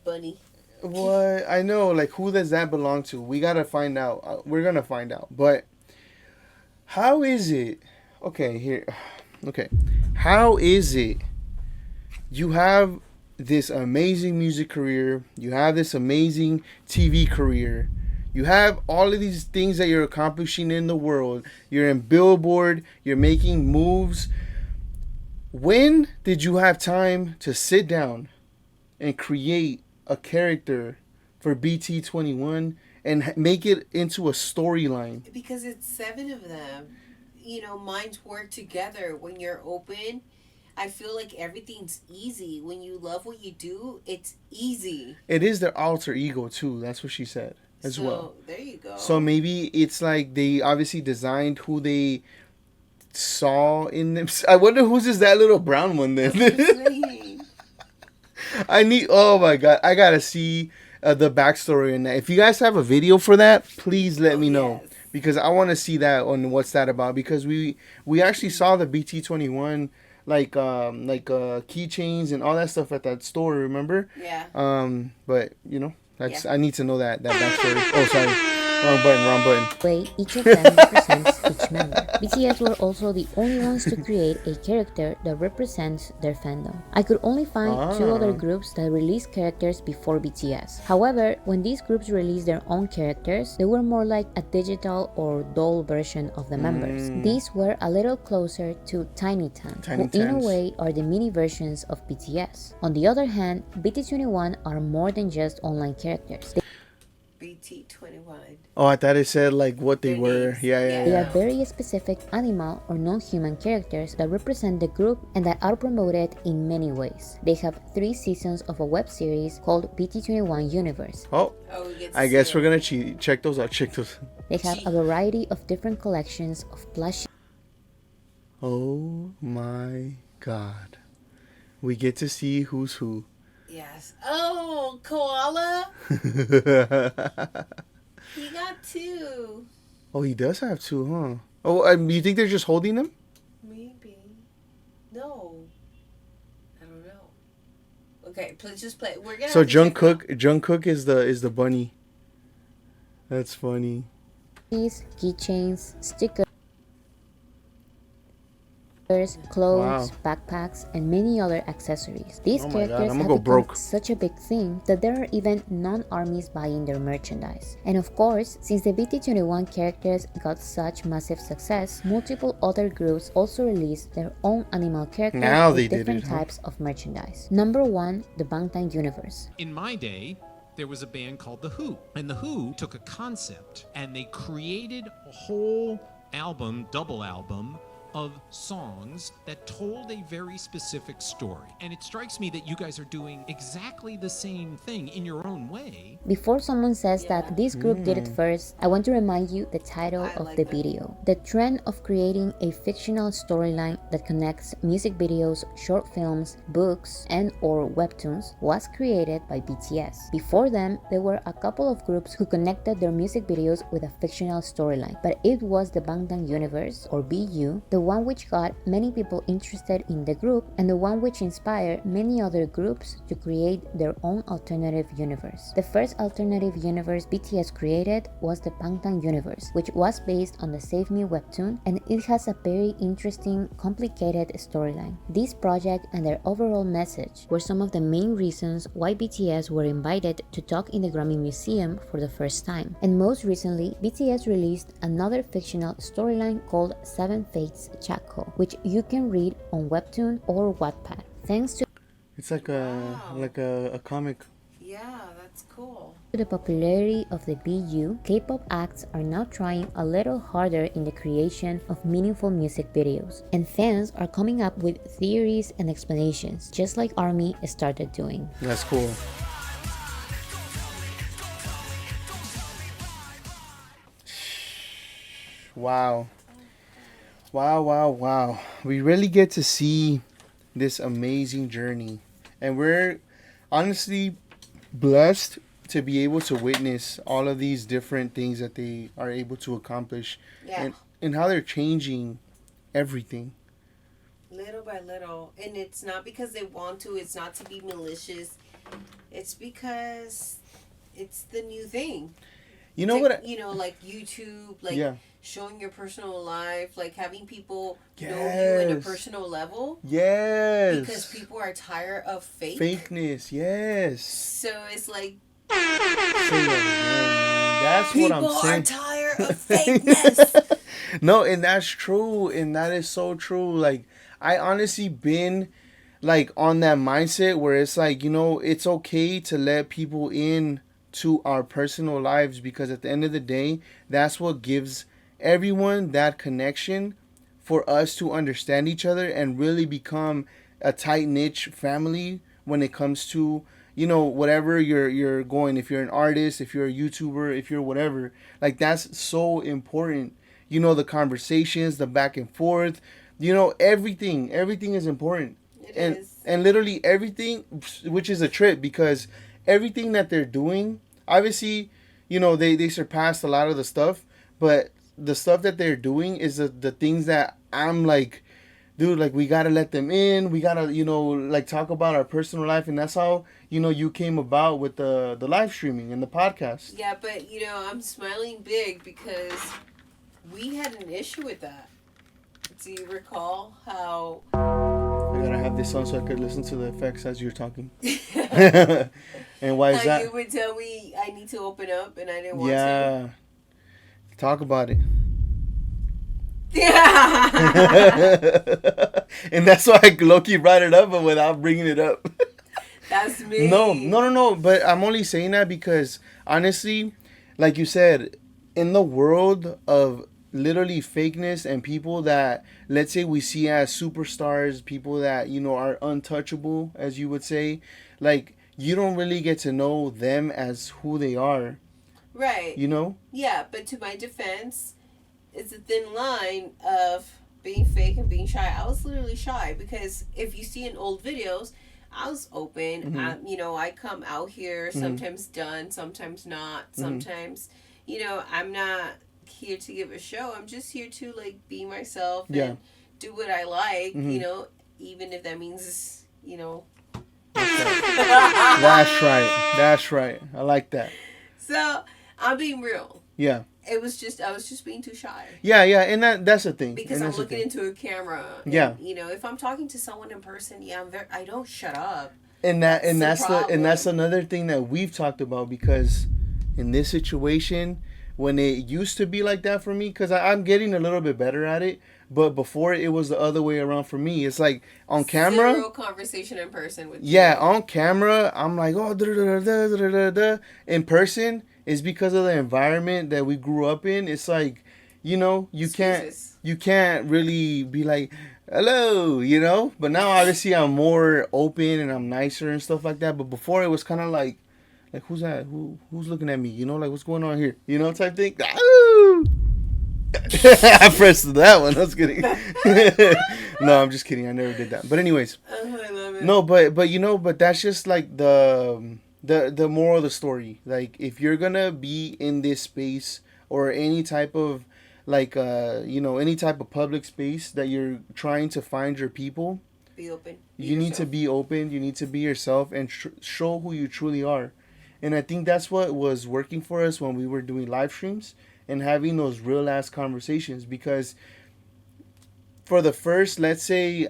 bunny. What? I know, like, who does that belong to? We gotta find out. We're gonna find out. But how is it? Okay, here. Okay. How is it you have this amazing music career, you have this amazing TV career, you have all of these things that you're accomplishing in the world, you're in Billboard, you're making moves. When did you have time to sit down and create a character for BT21 and make it into a storyline? Because it's 7 of them. Minds work together. When you're open, I feel like everything's easy. When you love what you do, it's easy. It is their alter ego too. That's what she said as well. There you go. So maybe it's like they obviously designed who they saw in them. I wonder whose is that little brown one then. Oh my god, I gotta see the backstory in that. If you guys have a video for that, please let me know. Yes. Because I want to see that on what's that about. Because we actually saw the BT21 like keychains and all that stuff at that store, remember? Yeah. But that's I need to know that backstory. Oh, sorry. Wrong button. Way each of them represents each member. BTS were also the only ones to create a character that represents their fandom. I could only find 2 other groups that released characters before BTS. However, when these groups released their own characters, they were more like a digital or doll version of the members. These were a little closer to Tiny Tan, who in a way are the mini versions of BTS. On the other hand, BT21 are more than just online characters. BT21. Oh, I thought it said like what they were. Yeah. They are very specific animal or non-human characters that represent the group and that are promoted in many ways. They have 3 seasons of a web series called BT21 Universe. I guess we're gonna check those out. They have a variety of different collections of plush. Oh my god. We get to see who's who. Yes. Oh, koala. He got 2. Oh, he does have 2, huh? Oh, you think they're just holding them? Maybe. No. I don't know. Okay, just play. We're gonna. So Jungkook is the bunny. That's funny. These keychains, stickers, clothes, backpacks, and many other accessories. These characters have become such a big thing that there are even non-armies buying their merchandise. And of course, since the BT21 characters got such massive success, multiple other groups also released their own animal characters with different types of merchandise. Number 1, the Bangtan Universe. In my day, there was a band called The Who, and The Who took a concept and they created a whole album, double album, of songs that told a very specific story. And it strikes me that you guys are doing exactly the same thing in your own way. Before someone says that this group did it first, I want to remind you the title of the video. The trend of creating a fictional storyline that connects music videos, short films, books, and or webtoons was created by BTS. Before them, there were a couple of groups who connected their music videos with a fictional storyline, but it was the Bangtan Universe, or BU, the one which got many people interested in the group and the one which inspired many other groups to create their own alternative universe. The first alternative universe BTS created was the Bangtan Universe, which was based on the Save Me webtoon, and it has a very interesting, complicated storyline. This project and their overall message were some of the main reasons why BTS were invited to talk in the Grammy Museum for the first time. And most recently, BTS released another fictional storyline called Seven Fates Chako, which you can read on Webtoon or Wattpad. Thanks to a comic. Yeah, that's cool. To the popularity of the BU, K-pop acts are now trying a little harder in the creation of meaningful music videos, and fans are coming up with theories and explanations, just like ARMY started doing. That's cool. Wow. Wow. We really get to see this amazing journey. And we're honestly blessed to be able to witness all of these different things that they are able to accomplish. Yeah. And how they're changing everything. Little by little. And it's not because they want to. It's not to be malicious. It's because it's the new thing. You know what? Like YouTube, showing your personal life, like having people know you at a personal level. Yes. Because people are tired of fakeness. Yes. So it's like that's people what I'm saying. People are tired of fakeness. No, and that's true, and that is so true. Like, I honestly been like on that mindset where it's like, it's okay to let people in to our personal lives, because at the end of the day, that's what gives everyone that connection for us to understand each other and really become a tight-knit family when it comes to whatever you're going. If you're an artist, if you're a YouTuber, if you're whatever, like, that's so important. The conversations, the back and forth, everything is important. It is. And literally everything, which is a trip, because everything that they're doing, obviously, they surpassed a lot of the stuff, but the stuff that they're doing is the things that I'm like, dude, like, we gotta let them in. We gotta, like, talk about our personal life, and that's how, you came about with the live streaming and the podcast. Yeah, but I'm smiling big because we had an issue with that. Do you recall how? I gotta have this on so I could listen to the effects as you're talking. And why is that? You would tell me I need to open up, and I didn't want to. Yeah. Talk about it. Yeah. And that's why I low-key brought it up, but without bringing it up. That's me. No. But I'm only saying that because, honestly, like you said, in the world of literally fakeness and people that, let's say, we see as superstars, people that, are untouchable, as you would say, like, you don't really get to know them as who they are. Right. Yeah, but to my defense, it's a thin line of being fake and being shy. I was literally shy because if you see in old videos, I was open. I come out here sometimes done, sometimes not. Sometimes, I'm not here to give a show. I'm just here to like be myself and do what I like. Even if that means That's right. That's right. I like that. So I'm being real. Yeah. I was just being too shy. Yeah, and that's the thing. Because I'm looking into a camera. Yeah. And, if I'm talking to someone in person, I don't shut up. And that's another thing that we've talked about, because in this situation, when it used to be like that for me, because I'm getting a little bit better at it, but before it was the other way around for me. It's like on camera, zero conversation in person with you. Yeah, on camera, I'm like, oh, da, da, da, da, da, da, da. In person, it's because of the environment that we grew up in. It's like, you can't really be like, hello, But now obviously I'm more open and I'm nicer and stuff like that. But before it was kind of like who's that? Who's looking at me? Like, what's going on here? Type thing. I pressed that one. I was kidding. No, I'm just kidding. I never did that. But anyways, I love it. no, but that's just like the moral of the story. Like, if you're gonna be in this space or any type of any type of public space that you're trying to find your people, be open. You need to be open. You need to be yourself and show who you truly are. And I think that's what was working for us when we were doing live streams and having those real ass conversations. Because for the first, let's say,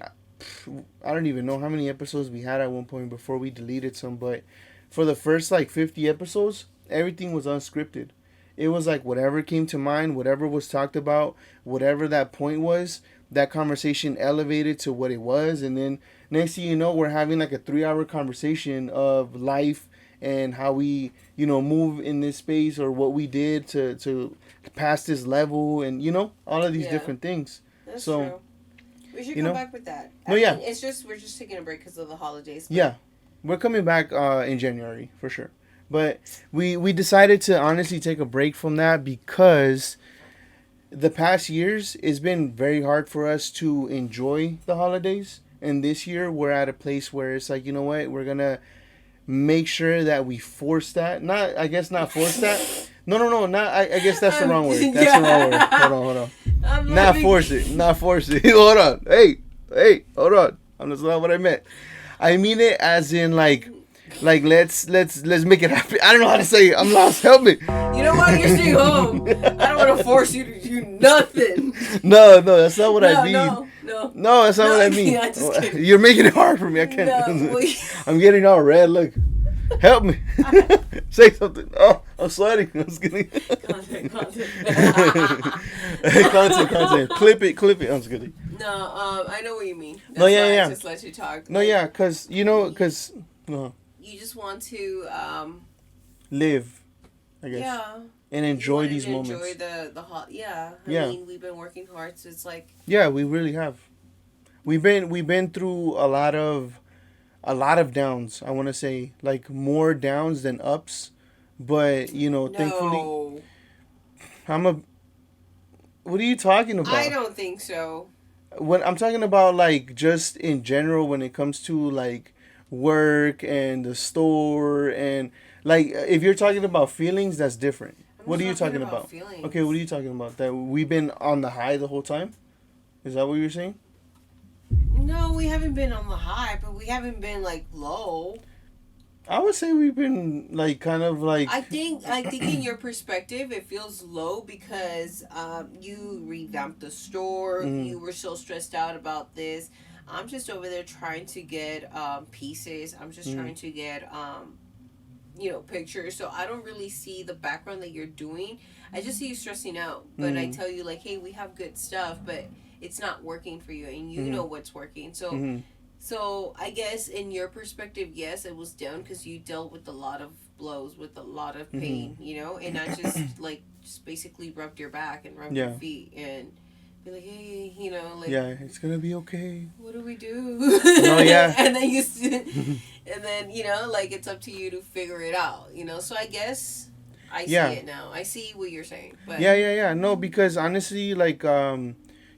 I don't even know how many episodes we had at one point before we deleted some, but for the first 50 episodes, everything was unscripted. It was like whatever came to mind, whatever was talked about, whatever that point was, that conversation elevated to what it was. And then next thing you know, we're having like a 3-hour conversation of life and how we, move in this space, or what we did to pass this level, and, all of these different things. That's so, true. We should come back with that. I mean, we're just taking a break because of the holidays. Yeah. We're coming back in January, for sure. But we decided to honestly take a break from that because the past years, it's been very hard for us to enjoy the holidays. And this year, we're at a place where it's like, you know what, we're going to make sure that we force that. Not force that. No. I guess that's the wrong word. That's the wrong word. Hold on. Not force it. Hold on. Hey, hold on. That's not what I meant. I mean it as in like let's make it happen. I don't know how to say it. I'm lost. Help me. You know what? You're staying home. I don't want to force you to do nothing. No, that's not what I mean. No, that's not what I mean. Yeah, just kidding. You're making it hard for me. I can't. I'm getting all red. Look. Help me. Say something. Oh, I'm sweating. I was kidding. Content. Content. Clip it. I'm just kidding. No, I know what you mean. That's yeah. I just let you talk. No, yeah, because, you just want to live, I guess. Yeah. And enjoy these moments. Enjoy the hot. Yeah. I mean, we've been working hard, so it's like. Yeah, we really have. We've been through a lot of downs. I want to say, like, more downs than ups, but thankfully. What are you talking about? I don't think so. When I'm talking about, like, just in general, when it comes to, like, work and the store, and like, if you're talking about feelings, that's different. What are you talking about? Feelings. Okay, what are you talking about? That we've been on the high the whole time? Is that what you're saying? No, we haven't been on the high, but we haven't been like low. I would say we've been like kind of like. I think in your perspective, it feels low because you revamped the store. Mm. You were so stressed out about this. I'm just over there trying to get pieces. I'm just trying to get pictures. So I don't really see the background that you're doing. I just see you stressing out. But I tell you, like, hey, we have good stuff, but it's not working for you, and you know what's working. So, so I guess in your perspective, yes, it was down because you dealt with a lot of blows, with a lot of pain, and I just basically rubbed your back and rubbed your feet and. Be like, hey, yeah, it's gonna be okay. What do we do? Oh yeah. and then it's up to you to figure it out. So I guess I see it now. I see what you're saying. But yeah. No, because honestly, like,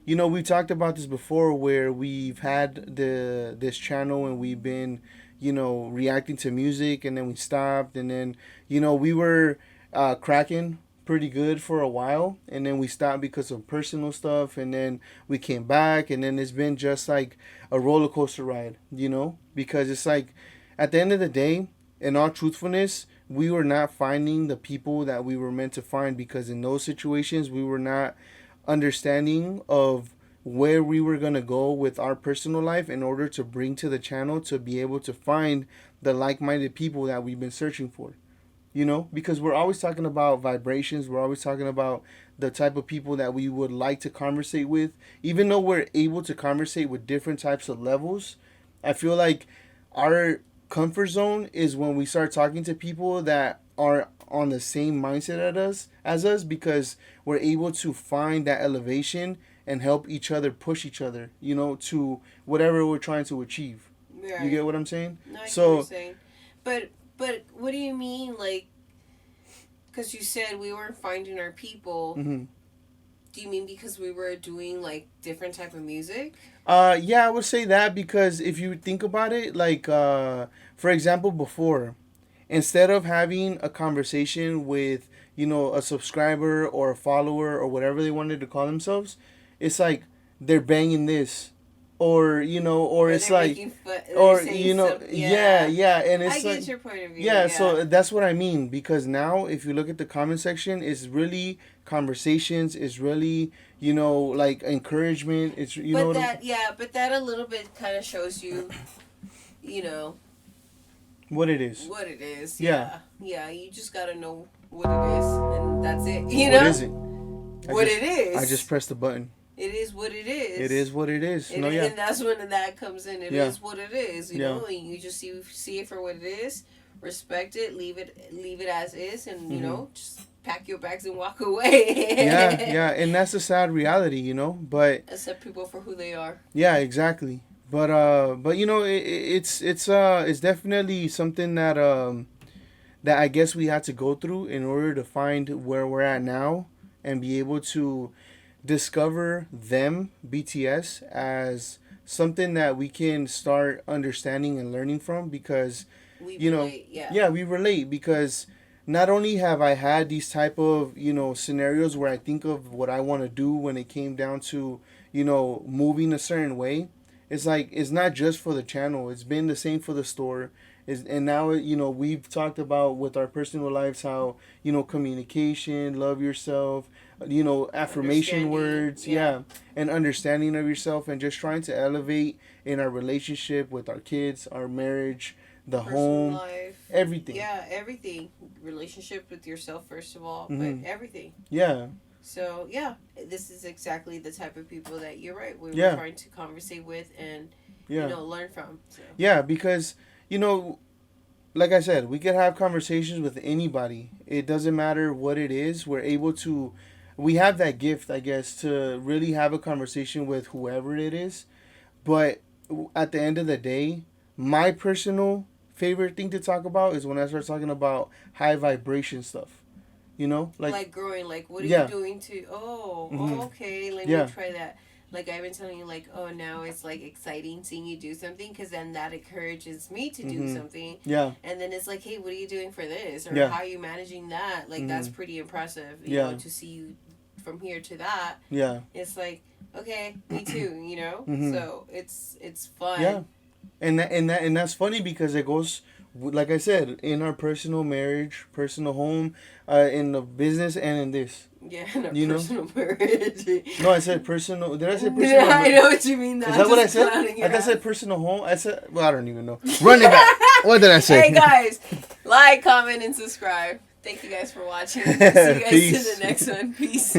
we talked about this before, where we've had this channel and we've been, reacting to music, and then we stopped, and then we were cracking pretty good for a while, and then we stopped because of personal stuff, and then we came back, and then it's been just like a roller coaster ride, because it's like at the end of the day, in all truthfulness, we were not finding the people that we were meant to find, because in those situations we were not understanding of where we were going to go with our personal life in order to bring to the channel to be able to find the like-minded people that we've been searching for. Because we're always talking about vibrations. We're always talking about the type of people that we would like to conversate with. Even though we're able to conversate with different types of levels, I feel like our comfort zone is when we start talking to people that are on the same mindset as us, because we're able to find that elevation and help each other, push each other, to whatever we're trying to achieve. Right. You get what I'm saying? No, I get what you're saying. But what do you mean, like, because you said we weren't finding our people. Mm-hmm. Do you mean because we were doing, like, different type of music? Yeah, I would say that, because if you think about it, like, for example, before, instead of having a conversation with, a subscriber or a follower or whatever they wanted to call themselves, it's like they're banging this. Or it's like, or yeah, and it's I like, get your point of view. Yeah, so that's what I mean, because now if you look at the comment section, it's really conversations, it's really like encouragement. It's but that a little bit kind of shows you, what it is. What it is. Yeah. Yeah, you just gotta know what it is, and that's it. What is it? It is. I just pressed the button. It is what it is. It is what it is. And that's when that comes in. It is what it is. You know, and you just see it for what it is, respect it, leave it as is, and just pack your bags and walk away. yeah, and that's a sad reality, but accept people for who they are. Yeah, exactly. But it's definitely something that that I guess we had to go through in order to find where we're at now and be able to discover them, BTS, as something that we can start understanding and learning from, because we relate, because not only have I had these type of scenarios where I think of what I want to do when it came down to moving a certain way. It's like, it's not just for the channel, it's been the same for the store. And now we've talked about with our personal lives how communication, love yourself, affirmation words, and understanding of yourself, and just trying to elevate in our relationship with our kids, our marriage, the personal home life, everything. Yeah, everything. Relationship with yourself first of all, but everything. Yeah. So yeah, this is exactly the type of people that you're right. We were trying to conversate with and learn from. So. Yeah, because like I said, we could have conversations with anybody. It doesn't matter what it is. We have that gift, I guess, to really have a conversation with whoever it is. But at the end of the day, my personal favorite thing to talk about is when I start talking about high vibration stuff. Like growing, like what are you doing to? Okay, let me try that. Like I've been telling you, like, oh, now it's like exciting seeing you do something, because then that encourages me to do something. Yeah. And then it's like, hey, what are you doing for this? Or how are you managing that? Like that's pretty impressive. You know, to see you from here to that. Yeah. It's like, okay, me too. So it's fun. Yeah. And that's funny, because it goes, like I said, in our personal marriage, personal home, in the business, and in this. Yeah, in our personal marriage. No, I said personal. Did I say personal? Yeah, I know what you mean. Is that what I said? I said personal home. I said, well, I don't even know. Run it back. What did I say? Hey guys, like, comment, and subscribe. Thank you guys for watching. See you guys in the next one. Peace.